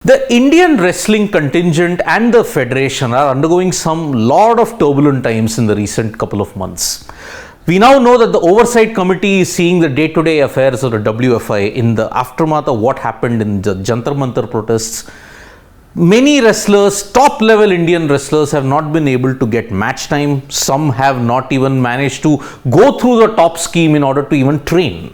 The Indian wrestling contingent and the federation are undergoing some lot of turbulent times in the recent couple of months. We now know that the oversight committee is seeing the day-to-day affairs of the WFI in the aftermath of what happened in the Jantar Mantar protests. Many wrestlers, top-level Indian wrestlers, have not been able to get match time. Some have not even managed to go through the top scheme in order to even train.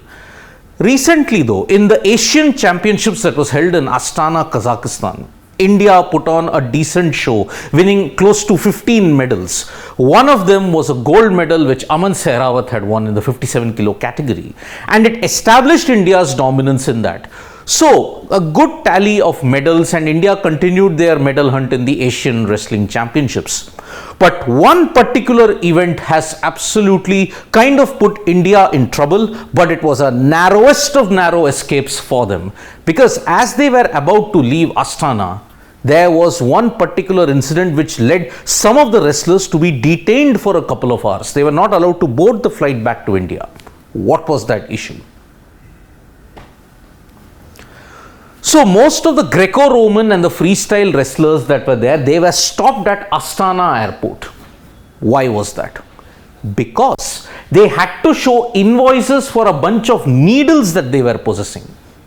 Recently though, in the Asian Championships that was held in Astana, Kazakhstan, India put on a decent show, winning close to 15 medals. One of them was a gold medal which Aman Sehrawat had won in the 57 kilo category, and it established India's dominance in that. So, a good tally of medals, and India continued their medal hunt in the Asian Wrestling Championships. But one particular event has absolutely kind of put India in trouble, but it was a narrowest of narrow escapes for them. Because as they were about to leave Astana, there was one particular incident which led some of the wrestlers to be detained for a couple of hours. They were not allowed to board the flight back to India. What was that issue? So most of the Greco-Roman and the freestyle wrestlers that were there, they were stopped at Astana airport. Why was that? Because they had to show invoices for a bunch of needles that they were possessing.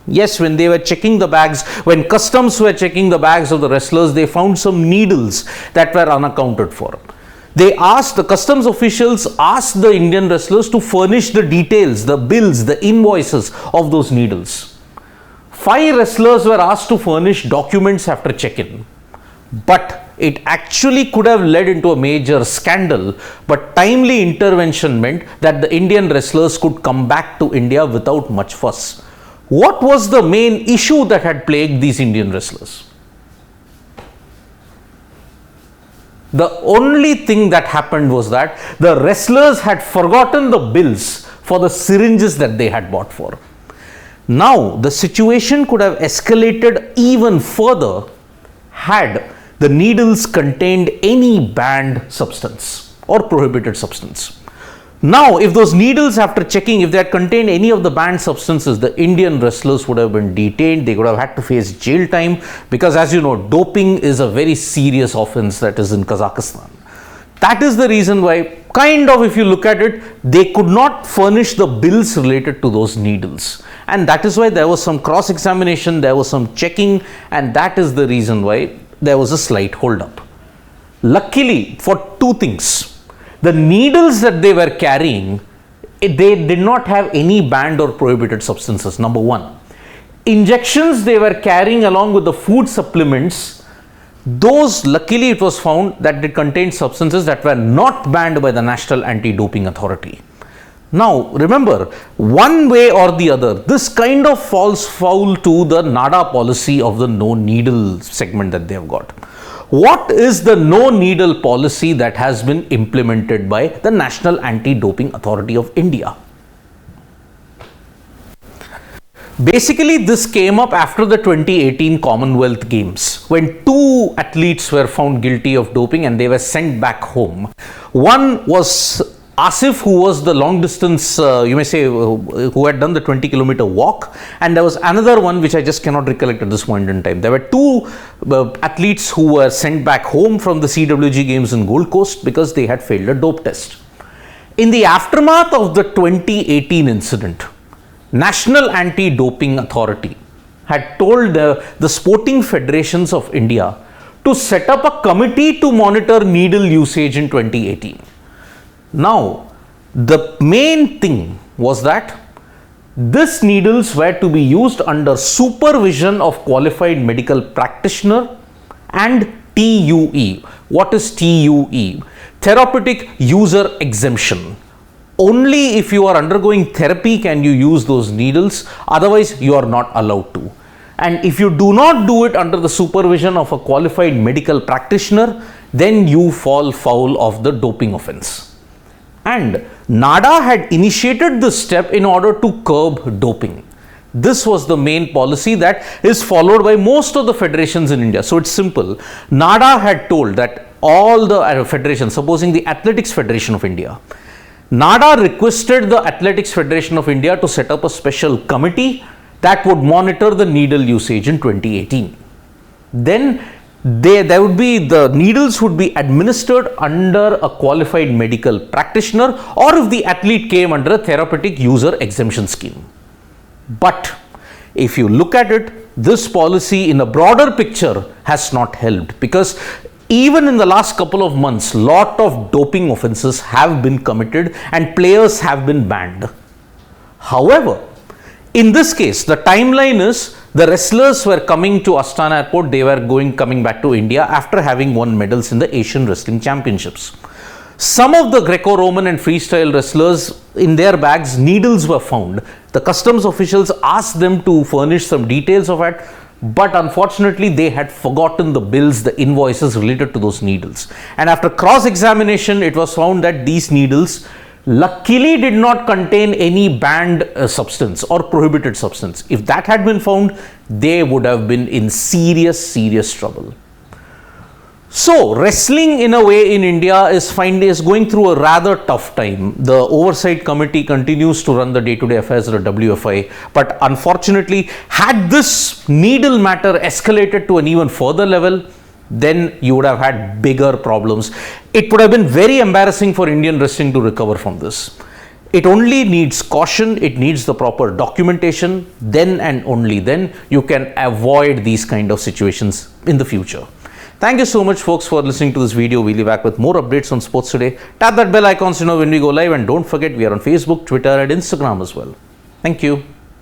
Yes, when they were checking the bags, when customs were checking the bags of the wrestlers, they found some needles that were unaccounted for. They asked, the customs officials asked the Indian wrestlers to furnish the details, the bills, the invoices of those needles. 5 wrestlers were asked to furnish documents after check-in, but it actually could have led into a major scandal, but timely intervention meant that the Indian wrestlers could come back to India without much fuss. What was the main issue that had plagued these Indian wrestlers? The only thing that happened was that the wrestlers had forgotten the bills for the syringes that they had bought for. Now, the situation could have escalated even further had the needles contained any banned substance or prohibited substance. Now, if those needles, after checking, if they had contained any of the banned substances, the Indian wrestlers would have been detained. They would have had to face jail time because, as you know, doping is a very serious offense that is in Kazakhstan. That is the reason why, kind of, if you look at it, they could not furnish the bills related to those needles. And that is why there was some cross-examination, there was some checking, and that is the reason why there was a slight hold-up. Luckily, for 2 things, the needles that they were carrying, they did not have any banned or prohibited substances, number 1. Injections they were carrying along with the food supplements, those, luckily it was found that they contained substances that were not banned by the National Anti-Doping Authority. Now, remember, one way or the other, this kind of falls foul to the NADA policy of the no needle segment that they have got. What is the no needle policy that has been implemented by the National Anti-Doping Authority of India? Basically, this came up after the 2018 Commonwealth Games, when 2 athletes were found guilty of doping and they were sent back home. One was Asif, who was the long distance, you may say, who had done the 20-kilometer walk, and there was another one which I just cannot recollect at this point in time. There were 2 athletes who were sent back home from the CWG Games in Gold Coast because they had failed a dope test. In the aftermath of the 2018 incident, National Anti-Doping Authority had told the sporting federations of India to set up a committee to monitor needle usage in 2018. Now, the main thing was that these needles were to be used under supervision of qualified medical practitioner and TUE. What is TUE? Therapeutic user exemption. Only if you are undergoing therapy can you use those needles, otherwise you are not allowed to. And if you do not do it under the supervision of a qualified medical practitioner, then you fall foul of the doping offense. And NADA had initiated this step in order to curb doping. This was the main policy that is followed by most of the federations in India. So it's simple. NADA had told that all the federations, supposing the Athletics Federation of India, NADA requested the Athletics Federation of India to set up a special committee that would monitor the needle usage in 2018. then there would be, the needles would be administered under a qualified medical practitioner, or if the athlete came under a therapeutic user exemption scheme. But if you look at it, this policy in a broader picture has not helped, because even in the last couple of months, lot of doping offences have been committed and players have been banned. However, in this case, the timeline is the wrestlers were coming to Astana airport, they were coming back to India after having won medals in the Asian Wrestling Championships. Some of the Greco-Roman and freestyle wrestlers, in their bags, needles were found. The customs officials asked them to furnish some details of it, but unfortunately they had forgotten the bills, the invoices related to those needles. And after cross-examination, it was found that these needles luckily did not contain any banned substance or prohibited substance. If that had been found, they would have been in serious trouble. So, wrestling in a way in India is going through a rather tough time. The oversight committee continues to run the day-to-day affairs of the WFI, but unfortunately, had this needle matter escalated to an even further level, then you would have had bigger problems. It would have been very embarrassing for Indian wrestling to recover from this. It only needs caution, it needs the proper documentation, then and only then you can avoid these kind of situations in the future. Thank you so much, folks, for listening to this video. We'll be back with more updates on sports today. Tap that bell icon so you know when we go live, and don't forget we are on Facebook, Twitter and Instagram as well. Thank you.